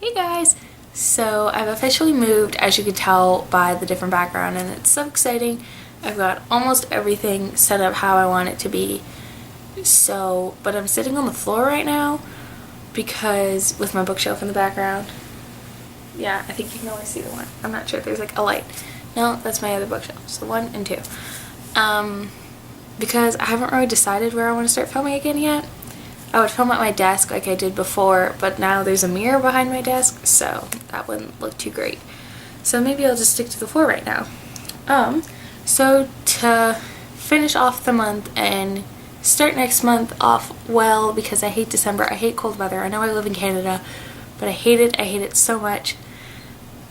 Hey guys! So I've officially moved, as you can tell by the different background, and it's so exciting. I've got almost everything set up how I want it to be. But I'm sitting on the floor right now because with my bookshelf in the background. Yeah, I think you can only see the one. I'm not sure if there's like a light. No, that's my other bookshelf. So 1 and 2. Because I haven't really decided where I want to start filming again yet. I would film at my desk like I did before, but now there's a mirror behind my desk, so that wouldn't look too great. So maybe I'll just stick to the floor right now. So to finish off the month and start next month off well, because I hate December, I hate cold weather. I know I live in Canada, but I hate it so much.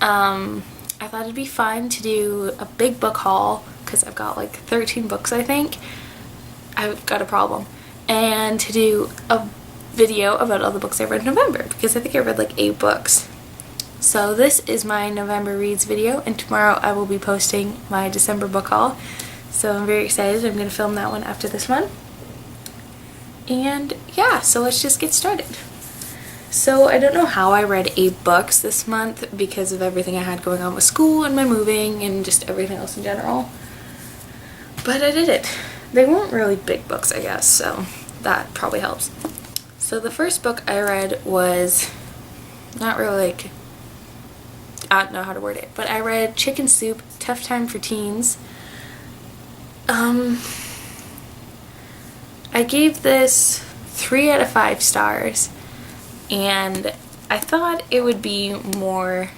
I thought it'd be fun to do a big book haul, because I've got like 13 books, I think. I've got a problem. And to do a video about all the books I read in November, because I think I read like 8 books. So this is my November reads video, and tomorrow I will be posting my December book haul. So I'm very excited. I'm going to film that one after this one. And yeah, so let's just get started. So I don't know how I read 8 books this month because of everything I had going on with school and my moving and just everything else in general. But I did it. They weren't really big books, I guess, so that probably helps. So the first book I read was not really like, I don't know how to word it, but I read Chicken Soup, Tough Time for Teens. I gave this 3 out of 5 stars, and I thought it would be more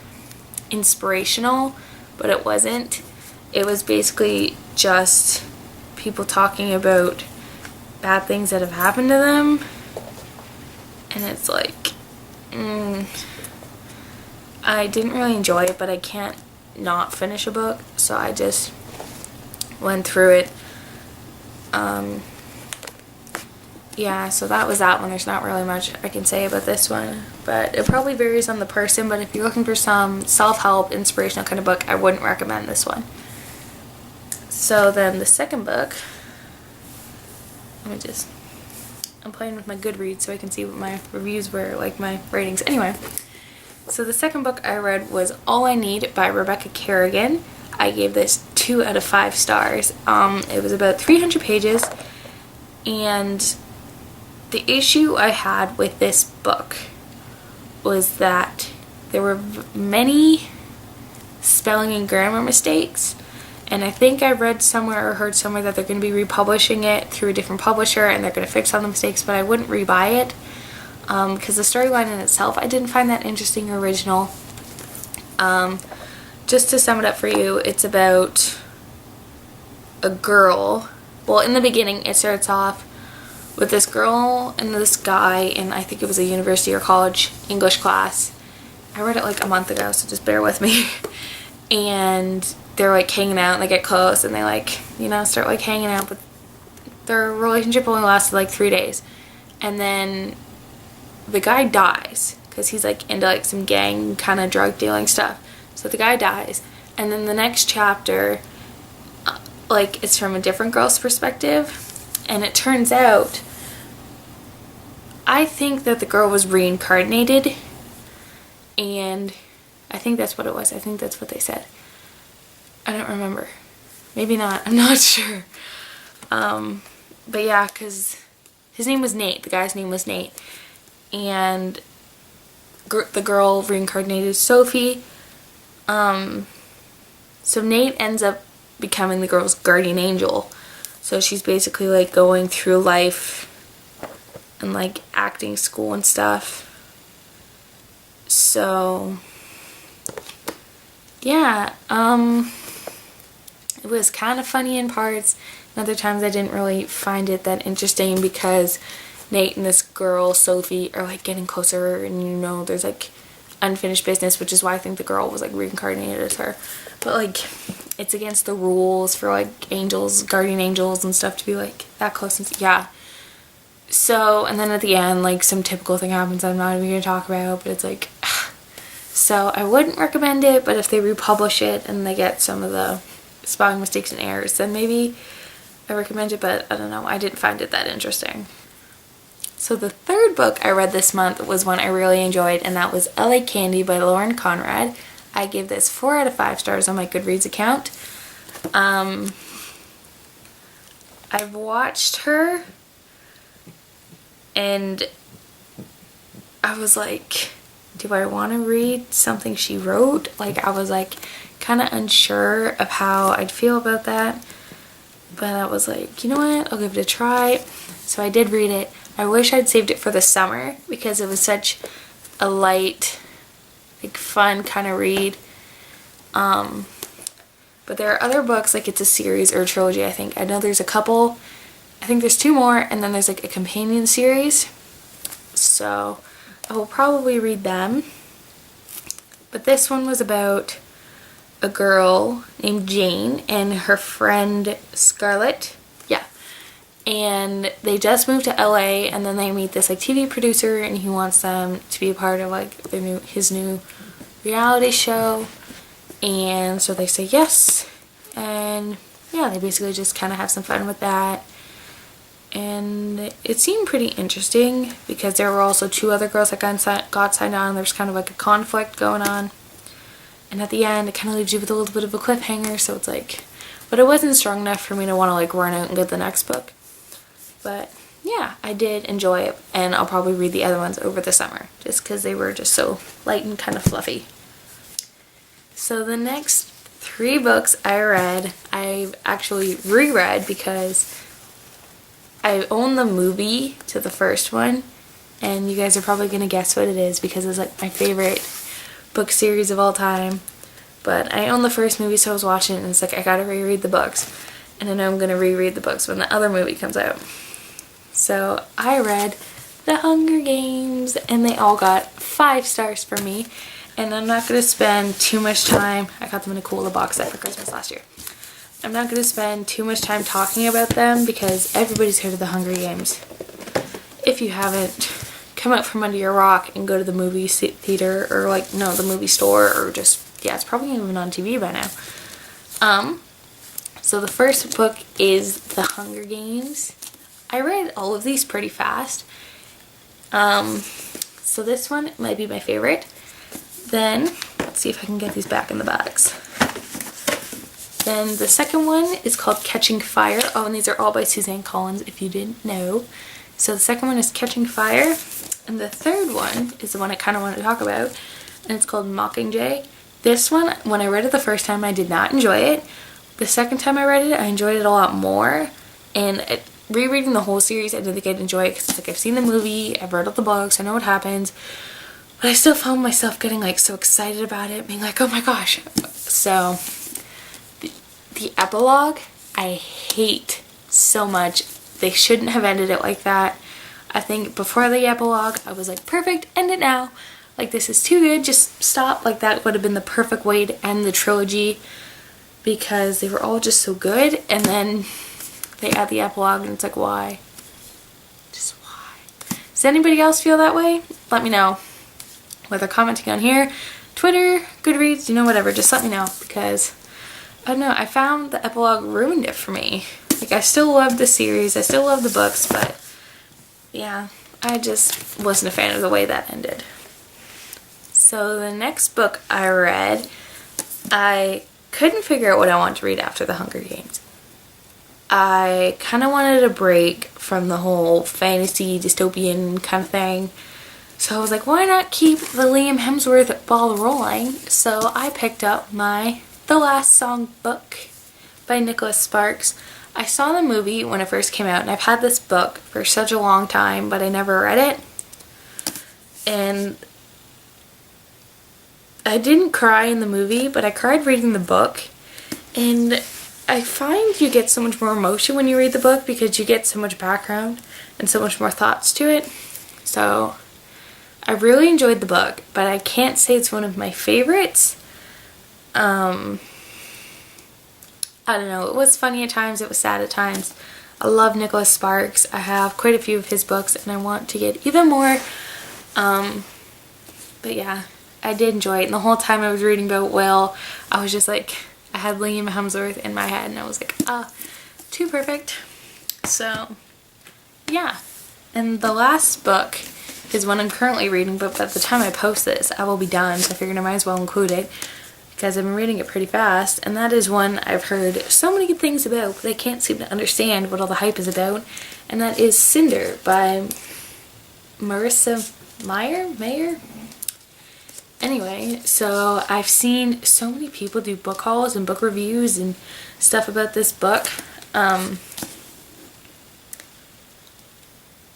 inspirational, but it wasn't. It was basically just people talking about bad things that have happened to them, and it's like, I didn't really enjoy it, but I can't not finish a book, so I just went through it. Yeah, so that was that one. There's not really much I can say about this one, but it probably varies on the person. But if you're looking for some self-help, inspirational kind of book, I wouldn't recommend this one. So then the second book, I'm playing with my Goodreads so I can see what my reviews were, like my ratings. Anyway, so the second book I read was All I Need by Rebecca Carrigan. I gave this 2 out of 5 stars. It was about 300 pages, and the issue I had with this book was that there were many spelling and grammar mistakes. And I think I read somewhere or heard somewhere that they're going to be republishing it through a different publisher and they're going to fix all the mistakes, but I wouldn't rebuy it because the storyline in itself I didn't find that interesting or original. Just to sum it up for you, it's about a girl. Well, in the beginning it starts off with this girl and this guy in, I think it was a university or college English class. I read it like a month ago, so just bear with me. And they're like hanging out and they get close and they like, start like hanging out, but their relationship only lasted like 3 days. And then the guy dies because he's like into like some gang kind of drug dealing stuff. So the guy dies, and then the next chapter, like, it's from a different girl's perspective, and it turns out I think that the girl was reincarnated, and I think that's what it was. I think that's what they said. I don't remember. Maybe not. I'm not sure. But yeah, because his name was Nate. The guy's name was Nate. And the girl reincarnated Sophie. So Nate ends up becoming the girl's guardian angel. So she's basically like going through life and like acting school and stuff. So yeah, it was kind of funny in parts, and other times I didn't really find it that interesting because Nate and this girl, Sophie, are like getting closer, and there's like unfinished business, which is why I think the girl was like reincarnated as her. But like, it's against the rules for like angels, guardian angels and stuff to be like that close, and yeah. So, and then at the end, like, some typical thing happens I'm not even going to talk about, but it's like, so I wouldn't recommend it, but if they republish it and they get some of the spelling mistakes and errors, then maybe I recommend it, but I don't know, I didn't find it that interesting. So the third book I read this month was one I really enjoyed, and that was LA Candy by Lauren Conrad. I gave this 4 out of 5 stars on my Goodreads account. I've watched her and I was like, do I want to read something she wrote? Like, I was like kind of unsure of how I'd feel about that, but I was like, you know what, I'll give it a try. So I did read it. I wish I'd saved it for the summer because it was such a light, like fun kind of read. But there are other books, like it's a series or a trilogy, I think. I know there's a couple. I think there's 2 more, and then there's like a companion series. So I will probably read them. But this one was about a girl named Jane and her friend Scarlett. Yeah. And they just moved to LA, and then they meet this like TV producer, and he wants them to be a part of like his new reality show. And so they say yes, and yeah, they basically just kind of have some fun with that. And it seemed pretty interesting because there were also 2 other girls that got signed on. There's kind of like a conflict going on, and at the end it kind of leaves you with a little bit of a cliffhanger, so it's like, but it wasn't strong enough for me to want to like run out and get the next book. But yeah, I did enjoy it, and I'll probably read the other ones over the summer just because they were just so light and kind of fluffy. So the next 3 books I read, I've actually reread because I own the movie to the first one, and you guys are probably going to guess what it is because it's like my favorite book series of all time. But I own the first movie, so I was watching it, and it's like I gotta reread the books. And I know I'm going to reread the books when the other movie comes out. So I read The Hunger Games, and they all got 5 stars for me. And I'm not going to spend too much time, I got them in a cool little box set for Christmas last year. I'm not going to spend too much time talking about them because everybody's heard of The Hunger Games. If you haven't, come out from under your rock and go to the movie theater, or like, no, the movie store, or just, yeah, it's probably even on TV by now. So the first book is The Hunger Games. I read all of these pretty fast. So this one might be my favorite. Then, let's see if I can get these back in the bags. Then the second one is called Catching Fire. Oh, and these are all by Suzanne Collins, if you didn't know. So the second one is Catching Fire. And the third one is the one I kind of want to talk about. And it's called Mockingjay. This one, when I read it the first time, I did not enjoy it. The second time I read it, I enjoyed it a lot more. And rereading the whole series, I didn't think I'd enjoy it because it's like I've seen the movie, I've read all the books, I know what happens. But I still found myself getting like so excited about it, being like, oh my gosh. So the epilogue, I hate so much. They shouldn't have ended it like that. I think before the epilogue, I was like, perfect, end it now. Like, this is too good, just stop. Like, that would have been the perfect way to end the trilogy because they were all just so good. And then they add the epilogue and it's like, why? Just why? Does anybody else feel that way? Let me know. Whether commenting on here, Twitter, Goodreads, you know, whatever, just let me know because, I don't know, I found the epilogue ruined it for me. Like, I still love the series, I still love the books, but yeah, I just wasn't a fan of the way that ended. So the next book I read, I couldn't figure out what I wanted to read after The Hunger Games. I kind of wanted a break from the whole fantasy dystopian kind of thing. So I was like, why not keep the Liam Hemsworth ball rolling? So I picked up The Last Song book by Nicholas Sparks. I saw the movie when it first came out, and I've had this book for such a long time, but I never read it. And I didn't cry in the movie, but I cried reading the book. And I find you get so much more emotion when you read the book because you get so much background and so much more thoughts to it. So I really enjoyed the book, but I can't say it's one of my favorites. I don't know, it was funny at times, it was sad at times. I love Nicholas Sparks. I have quite a few of his books and I want to get even more. But yeah, I did enjoy it. And the whole time I was reading about Will, I was just like, I had Liam Hemsworth in my head and I was like, too perfect. So yeah, And the last book is one I'm currently reading, but by the time I post this, I will be done, so I figured I might as well include it, because I've been reading it pretty fast, and that is one I've heard so many good things about, but I can't seem to understand what all the hype is about, and that is Cinder by Marissa Meyer? Anyway, so I've seen so many people do book hauls and book reviews and stuff about this book.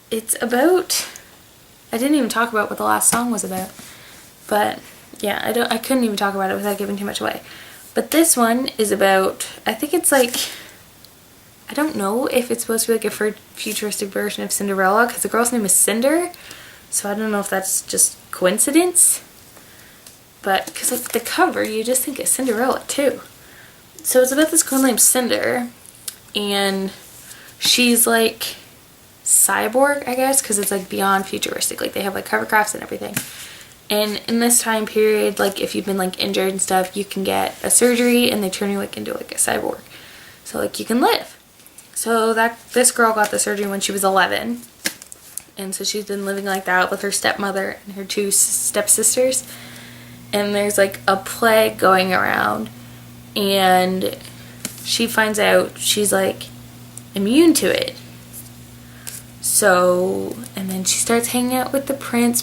It's about, I didn't even talk about what the last song was about, but yeah, I couldn't even talk about it without giving too much away. But this one is about, I think it's like, I don't know if it's supposed to be like a futuristic version of Cinderella, because the girl's name is Cinder, so I don't know if that's just coincidence, but because like the cover, you just think it's Cinderella too. So it's about this girl named Cinder, and she's like cyborg, I guess, because it's like beyond futuristic, like they have like hovercrafts and everything. And in this time period, like if you've been like injured and stuff, you can get a surgery and they turn you like into like a cyborg, so like you can live. So that this girl got the surgery when she was 11, and so she's been living like that with her stepmother and her two stepsisters. And there's like a plague going around, and she finds out she's like immune to it. So, and then she starts hanging out with the Prince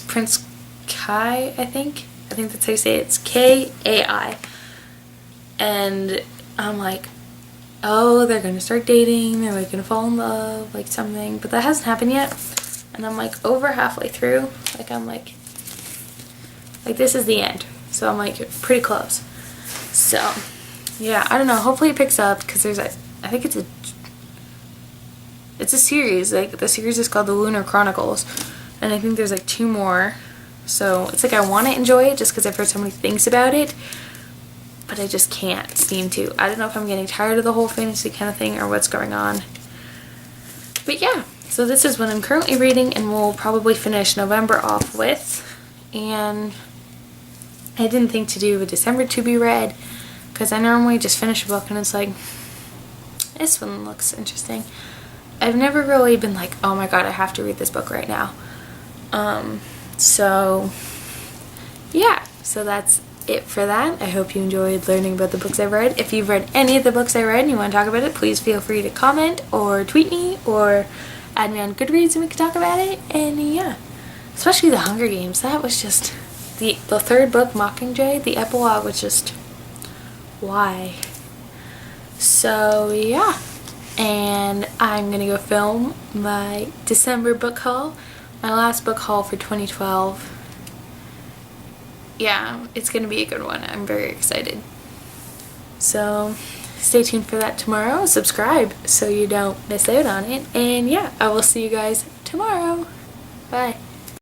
Kai, I think that's how you say it. It's Kai. And I'm like, oh, they're gonna start dating, they're like gonna fall in love, like something, but that hasn't happened yet. And I'm like over halfway through, like I'm like this is the end. So I'm like pretty close. So yeah, I don't know, hopefully it picks up, because there's I think it's a series, like the series is called The Lunar Chronicles, and I think there's like 2 more. So it's like I want to enjoy it just because I've heard so many things about it, but I just can't seem to. I don't know if I'm getting tired of the whole fantasy kind of thing or what's going on. But yeah, so this is what I'm currently reading, and we'll probably finish November off with. And I didn't think to do a December to be read, because I normally just finish a book and it's like, this one looks interesting. I've never really been like, oh my god, I have to read this book right now. So yeah, so that's it for that. I hope you enjoyed learning about the books I've read. If you've read any of the books I read and you want to talk about it, please feel free to comment or tweet me or add me on Goodreads and we can talk about it. And yeah, especially the Hunger Games. That was just the 3rd book, Mockingjay. The epilogue was just, why? So yeah, and I'm gonna go film my December book haul, my last book haul for 2012. Yeah, it's gonna be a good one. I'm very excited. So stay tuned for that tomorrow. Subscribe so you don't miss out on it. And yeah, I will see you guys tomorrow. Bye.